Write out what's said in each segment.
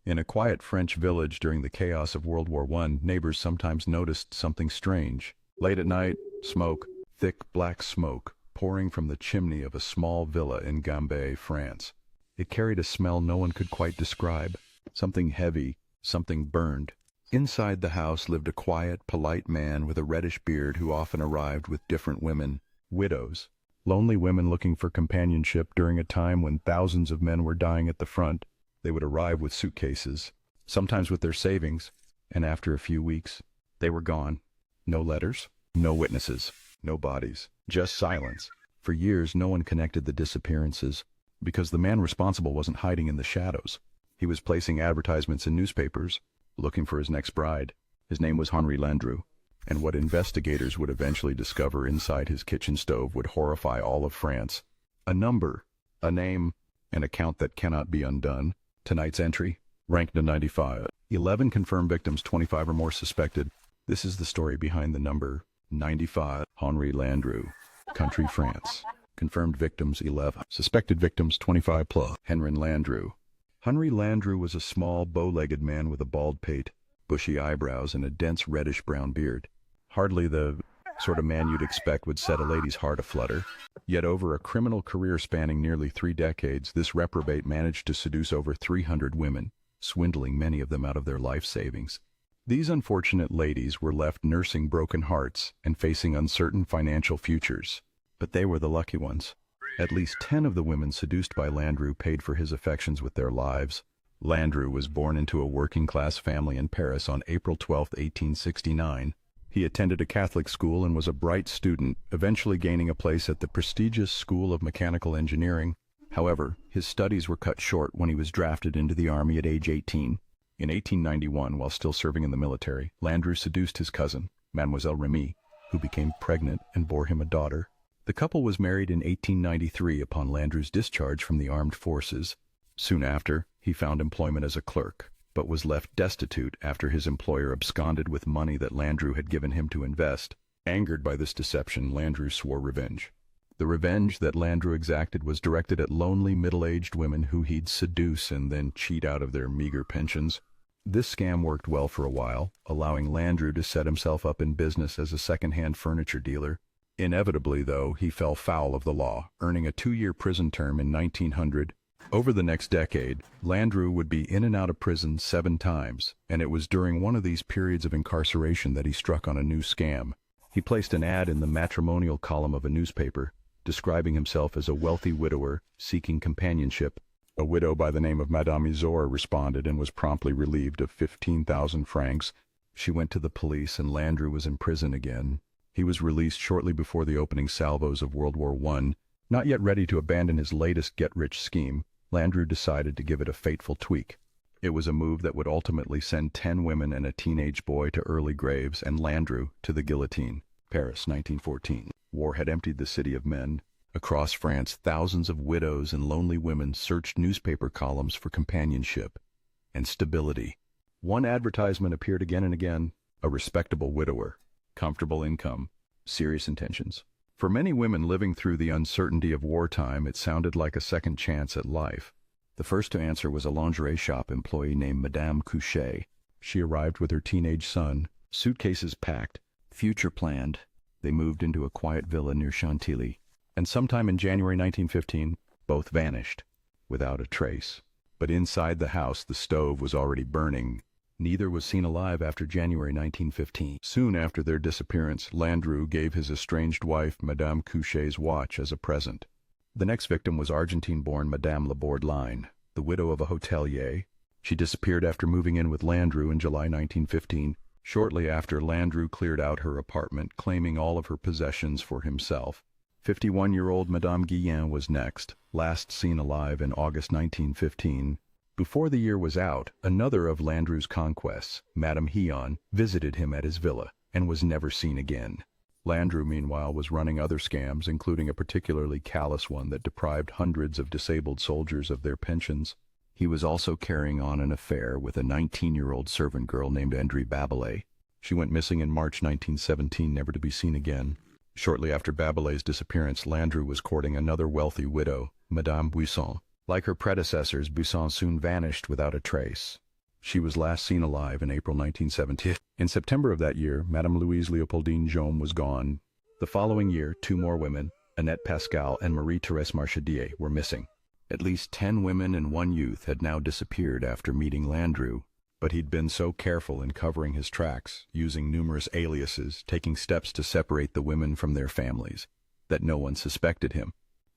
In a quiet French village during the chaos of World War I, neighbors sometimes noticed something strange. Late at night, smoke, thick black smoke, pouring from the chimney of a small villa in Gambais, France. It carried a smell no one could quite describe. Something heavy, something burned. Inside the house lived a quiet, polite man with a reddish beard who often arrived with different women, widows. Lonely women looking for companionship during a time when thousands of men were dying at the front. They would arrive with suitcases, sometimes with their savings, and after a few weeks, they were gone. No letters, no witnesses, no bodies, just silence. For years, no one connected the disappearances, because the man responsible wasn't hiding in the shadows. He was placing advertisements in newspapers, looking for his next bride. His name was Henri Landru, and what investigators would eventually discover inside his kitchen stove would horrify all of France. A number, a name, an account that cannot be undone. Tonight's entry, ranked to 95. 11 confirmed victims, 25 or more suspected. This is the story behind the number 95. Henri Landru, country France. Confirmed victims 11. Suspected victims 25 plus. Henri Landru. Henri Landru was a small, bow-legged man with a bald pate, bushy eyebrows, and a dense reddish-brown beard. Hardly the sort of man you'd expect would set a lady's heart aflutter. Yet over a criminal career spanning nearly 3 decades, this reprobate managed to seduce over 300 women, swindling many of them out of their life savings. These unfortunate ladies were left nursing broken hearts and facing uncertain financial futures. But they were the lucky ones. At least 10 of the women seduced by Landru paid for his affections with their lives. Landru was born into a working-class family in Paris on April 12, 1869. He attended a Catholic school and was a bright student, eventually gaining a place at the prestigious School of Mechanical Engineering. However, his studies were cut short when he was drafted into the army at age 18. In 1891, while still serving in the military, Landru seduced his cousin, Mademoiselle Remy, who became pregnant and bore him a daughter. The couple was married in 1893 upon Landru's discharge from the armed forces. Soon after, he found employment as a clerk, but was left destitute after his employer absconded with money that Landru had given him to invest. Angered by this deception, Landru swore revenge. The revenge that Landru exacted was directed at lonely middle-aged women who he'd seduce and then cheat out of their meager pensions. This scam worked well for a while, allowing Landru to set himself up in business as a second-hand furniture dealer. Inevitably, though, he fell foul of the law, earning a 2-year prison term in 1900. Over the next decade, Landru would be in and out of prison 7 times, and it was during one of these periods of incarceration that he struck on a new scam. He placed an ad in the matrimonial column of a newspaper, describing himself as a wealthy widower seeking companionship. A widow by the name of Madame Izor responded and was promptly relieved of 15,000 francs. She went to the police and Landru was in prison again. He was released shortly before the opening salvos of World War I. Not yet ready to abandon his latest get-rich scheme, Landru decided to give it a fateful tweak. It was a move that would ultimately send 10 women and a teenage boy to early graves and Landru to the guillotine. Paris, 1914. War had emptied the city of men. Across France, thousands of widows and lonely women searched newspaper columns for companionship and stability. One advertisement appeared again and again: a respectable widower, comfortable income, serious intentions. For many women living through the uncertainty of wartime, it sounded like a second chance at life. The first to answer was a lingerie shop employee named Madame Couchet. She arrived with her teenage son, suitcases packed, future planned. They moved into a quiet villa near Chantilly, and sometime in January 1915, both vanished, without a trace. But inside the house, the stove was already burning. Neither was seen alive after January 1915. Soon after their disappearance, Landru gave his estranged wife, Madame Couchet's watch, as a present. The next victim was Argentine-born Madame Laborde-Line, the widow of a hotelier. She disappeared after moving in with Landru in July 1915. Shortly after, Landru cleared out her apartment, claiming all of her possessions for himself. 51-year-old Madame Guillen was next, last seen alive in August 1915. Before the year was out, another of Landru's conquests, Madame Guillen, visited him at his villa and was never seen again. Landru, meanwhile, was running other scams, including a particularly callous one that deprived hundreds of disabled soldiers of their pensions. He was also carrying on an affair with a 19-year-old servant girl named Henri Babelais. She went missing in March 1917, never to be seen again. Shortly after Babelais' disappearance, Landru was courting another wealthy widow, Madame Buisson. Like her predecessors, Buisson soon vanished without a trace. She was last seen alive in April 1970. In September of that year, Madame Louise Léopoldine Jaume was gone. The following year, 2 more women, Annette Pascal and Marie-Thérèse Marchadier, were missing. At least 10 women and 1 youth had now disappeared after meeting Landru, but he'd been so careful in covering his tracks, using numerous aliases, taking steps to separate the women from their families, that no one suspected him.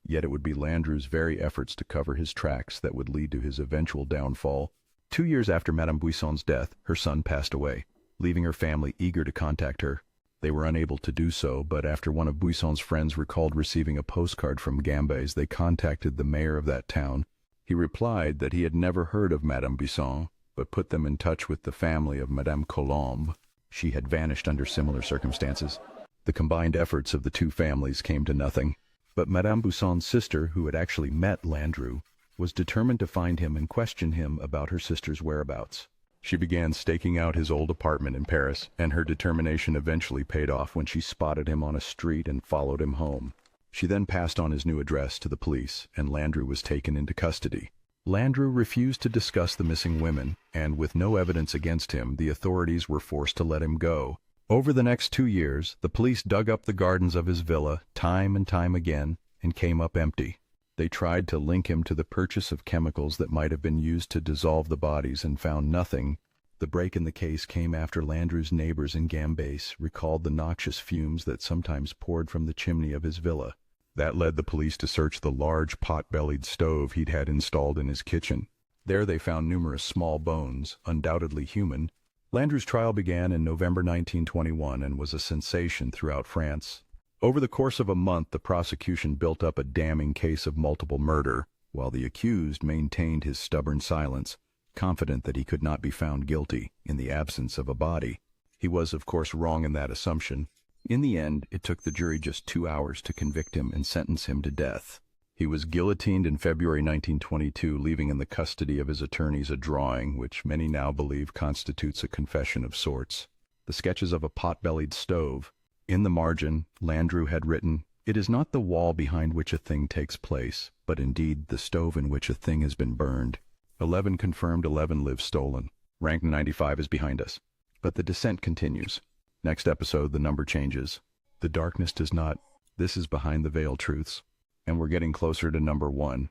Yet it would be Landru's very efforts to cover his tracks that would lead to his eventual downfall. 2 years after Madame Buisson's death, her son passed away, leaving her family eager to contact her. They were unable to do so, but after one of Buisson's friends recalled receiving a postcard from Gambais, they contacted the mayor of that town. He replied that he had never heard of Madame Buisson, but put them in touch with the family of Madame Colombe. She had vanished under similar circumstances. The combined efforts of the 2 families came to nothing, but Madame Buisson's sister, who had actually met Landru, was determined to find him and question him about her sister's whereabouts. She began staking out his old apartment in Paris, and her determination eventually paid off when she spotted him on a street and followed him home. She then passed on his new address to the police, and Landru was taken into custody. Landru refused to discuss the missing women, and with no evidence against him, the authorities were forced to let him go. Over the next 2 years, the police dug up the gardens of his villa time and time again and came up empty. They tried to link him to the purchase of chemicals that might have been used to dissolve the bodies and found nothing. The break in the case came after Landru's neighbors in Gambais recalled the noxious fumes that sometimes poured from the chimney of his villa. That led the police to search the large pot-bellied stove he'd had installed in his kitchen. There they found numerous small bones, undoubtedly human. Landru's trial began in November 1921 and was a sensation throughout France. Over the course of a month, the prosecution built up a damning case of multiple murder, while the accused maintained his stubborn silence, confident that he could not be found guilty in the absence of a body. He was, of course, wrong in that assumption. In the end, it took the jury just 2 hours to convict him and sentence him to death. He was guillotined in February 1922, leaving in the custody of his attorneys a drawing, which many now believe constitutes a confession of sorts. The sketches of a pot-bellied stove. In the margin, Landru had written, "It is not the wall behind which a thing takes place, but indeed the stove in which a thing has been burned. 11 confirmed, 11 live stolen. Rank 95 is behind us." But the descent continues. Next episode, the number changes. The darkness does not. This is Behind the Veil Truths. And we're getting closer to number 1.